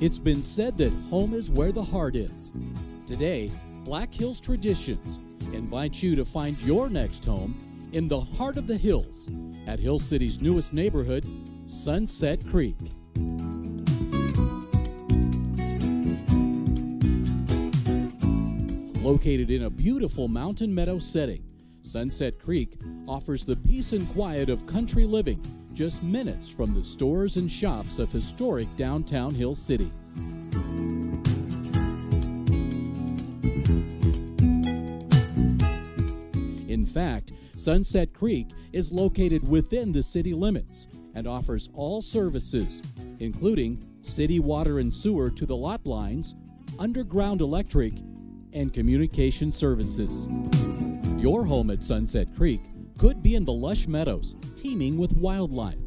It's been said that home is where the heart is. Today, Black Hills Traditions invites you to find your next home in the heart of the hills at Hill City's newest neighborhood, Sunset Creek. Located in a beautiful mountain meadow setting, Sunset Creek offers the peace and quiet of country living just minutes from the stores and shops of historic downtown Hill City. In fact, Sunset Creek is located within the city limits and offers all services, including city water and sewer to the lot lines, underground electric, and communication services. Your home at Sunset Creek could be in the lush meadows teeming with wildlife,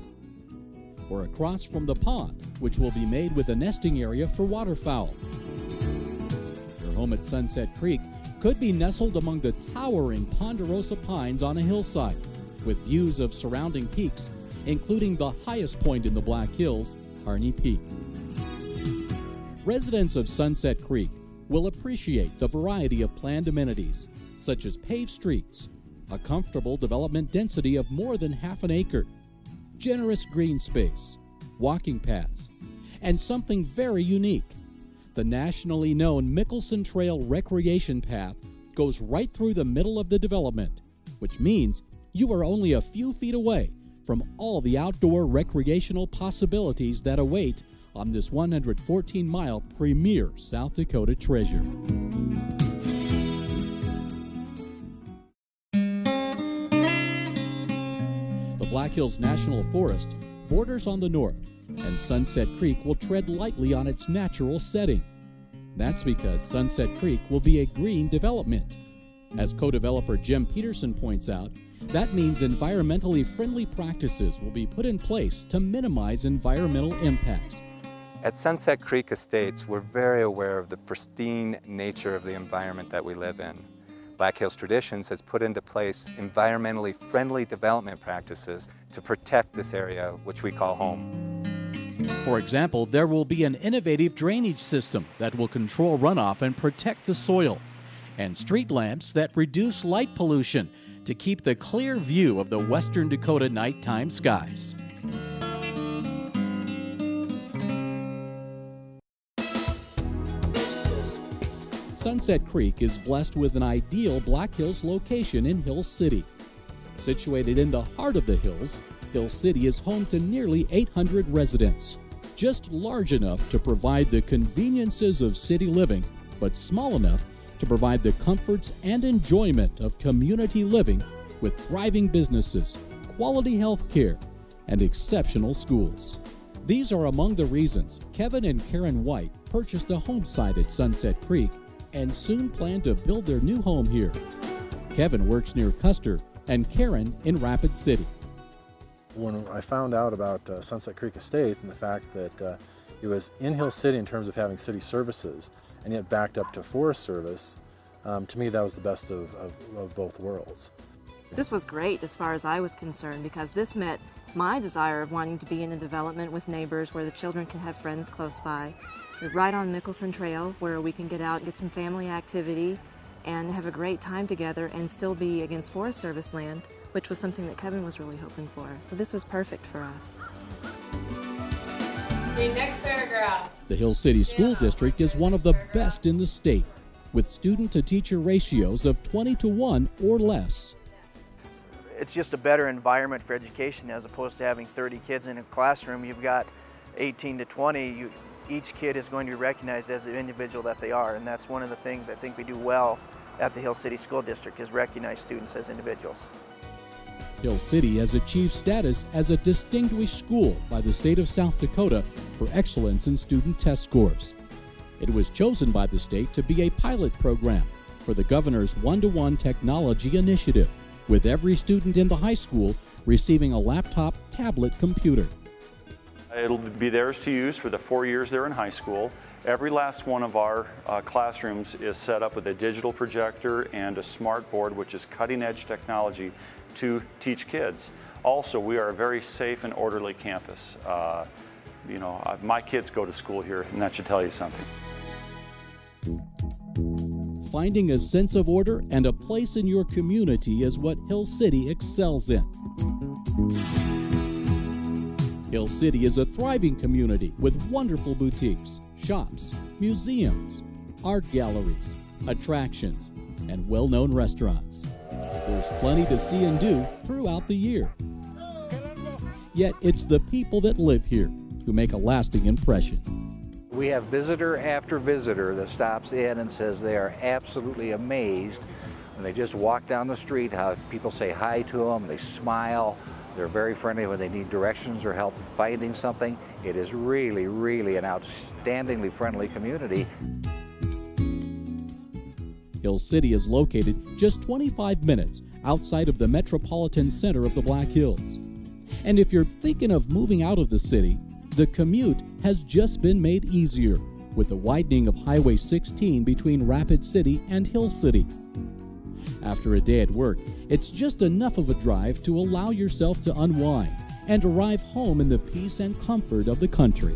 or across from the pond, which will be made with a nesting area for waterfowl. Your home at Sunset Creek could be nestled among the towering ponderosa pines on a hillside, with views of surrounding peaks, including the highest point in the Black Hills, Harney Peak. Residents of Sunset Creek will appreciate the variety of planned amenities, such as paved streets, a comfortable development density of more than half an acre, generous green space, walking paths, and something very unique. The nationally known Mickelson Trail Recreation Path goes right through the middle of the development, which means you are only a few feet away from all the outdoor recreational possibilities that await on this 114-mile premier South Dakota treasure. The Black Hills National Forest borders on the north, and Sunset Creek will tread lightly on its natural setting. That's because Sunset Creek will be a green development. As co-developer Jim Peterson points out, that means environmentally friendly practices will be put in place to minimize environmental impacts. At Sunset Creek Estates, we're very aware of the pristine nature of the environment that we live in. Black Hills Traditions has put into place environmentally friendly development practices to protect this area, which we call home. For example, there will be an innovative drainage system that will control runoff and protect the soil, and street lamps that reduce light pollution to keep the clear view of the western Dakota nighttime skies. Sunset Creek is blessed with an ideal Black Hills location in Hill City. Situated in the heart of the hills, Hill City is home to nearly 800 residents, just large enough to provide the conveniences of city living, but small enough to provide the comforts and enjoyment of community living with thriving businesses, quality health care, and exceptional schools. These are among the reasons Kevin and Karen White purchased a home site at Sunset Creek and soon plan to build their new home here. Kevin works near Custer and Karen in Rapid City. When I found out about Sunset Creek Estate and the fact that it was in Hill City in terms of having city services and yet backed up to Forest Service, to me that was the best of both worlds. This was great as far as I was concerned because this met my desire of wanting to be in a development with neighbors where the children can have friends close by. We're right on Mickelson Trail where we can get out and get some family activity and have a great time together and still be against Forest Service land, which was something that Kevin was really hoping for. So this was perfect for us. Okay, next paragraph. The Hill City School District is one of the best in the state, with student-to-teacher ratios of 20-to-1 or less. It's just a better environment for education as opposed to having 30 kids in a classroom. You've got 18 to 20. Each kid is going to be recognized as the individual that they are, and that's one of the things I think we do well at the Hill City School District is recognize students as individuals. Hill City has achieved status as a distinguished school by the state of South Dakota for excellence in student test scores. It was chosen by the state to be a pilot program for the governor's one-to-one technology initiative, with every student in the high school receiving a laptop tablet computer. It'll be theirs to use for the 4 years they're in high school. Every last one of our classrooms is set up with a digital projector and a smart board, which is cutting-edge technology to teach kids. Also, we are a very safe and orderly campus. My kids go to school here, and that should tell you something. Finding a sense of order and a place in your community is what Hill City excels in. Hill City is a thriving community with wonderful boutiques, shops, museums, art galleries, attractions, and well-known restaurants. There's plenty to see and do throughout the year. Yet it's the people that live here who make a lasting impression. We have visitor after visitor that stops in and says they are absolutely amazed when they just walk down the street, how people say hi to them, they smile, they're very friendly when they need directions or help finding something. It is really, really an outstandingly friendly community. Hill City is located just 25 minutes outside of the metropolitan center of the Black Hills. And if you're thinking of moving out of the city, the commute has just been made easier with the widening of Highway 16 between Rapid City and Hill City. After a day at work, it's just enough of a drive to allow yourself to unwind and arrive home in the peace and comfort of the country.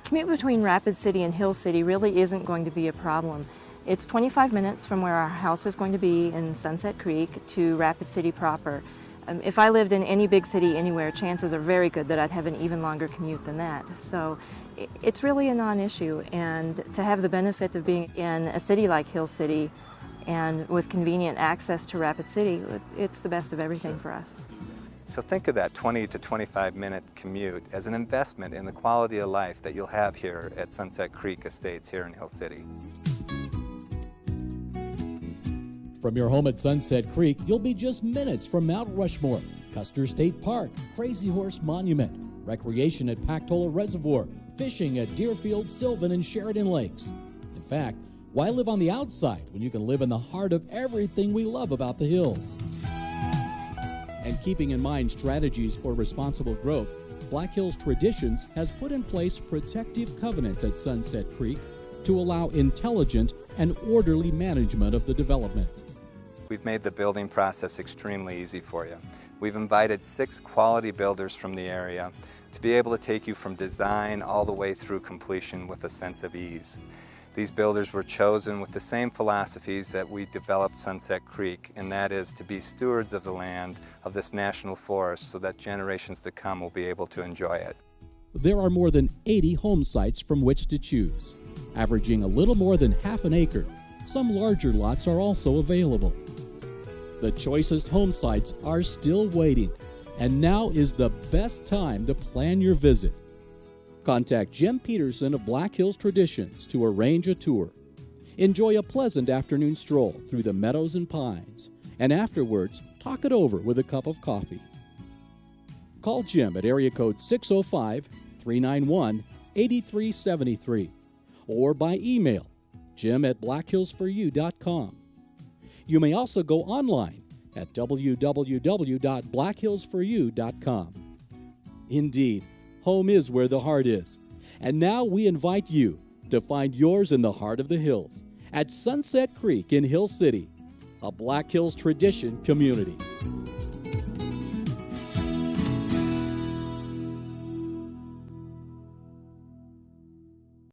Commute between Rapid City and Hill City really isn't going to be a problem. It's 25 minutes from where our house is going to be in Sunset Creek to Rapid City proper. If I lived in any big city anywhere, chances are very good that I'd have an even longer commute than that. So it's really a non-issue, and to have the benefit of being in a city like Hill City and with convenient access to Rapid City, it's the best of everything for us. So think of that 20 to 25 minute commute as an investment in the quality of life that you'll have here at Sunset Creek Estates here in Hill City. From your home at Sunset Creek, you'll be just minutes from Mount Rushmore, Custer State Park, Crazy Horse Monument, recreation at Pactola Reservoir, fishing at Deerfield, Sylvan, and Sheridan Lakes. In fact, why live on the outside when you can live in the heart of everything we love about the hills? And keeping in mind strategies for responsible growth, Black Hills Traditions has put in place protective covenants at Sunset Creek to allow intelligent and orderly management of the development. We've made the building process extremely easy for you. We've invited 6 quality builders from the area to be able to take you from design all the way through completion with a sense of ease. These builders were chosen with the same philosophies that we developed Sunset Creek, and that is to be stewards of the land of this national forest so that generations to come will be able to enjoy it. There are more than 80 home sites from which to choose, averaging a little more than half an acre. Some larger lots are also available. The choicest home sites are still waiting, and now is the best time to plan your visit. Contact Jim Peterson of Black Hills Traditions to arrange a tour. Enjoy a pleasant afternoon stroll through the meadows and pines, and afterwards, talk it over with a cup of coffee. Call Jim at area code 605-391-8373 or by email jim@blackhillsforyou.com. You may also go online at www.blackhillsforyou.com. Indeed, home is where the heart is. And now we invite you to find yours in the heart of the hills at Sunset Creek in Hill City, a Black Hills Tradition community.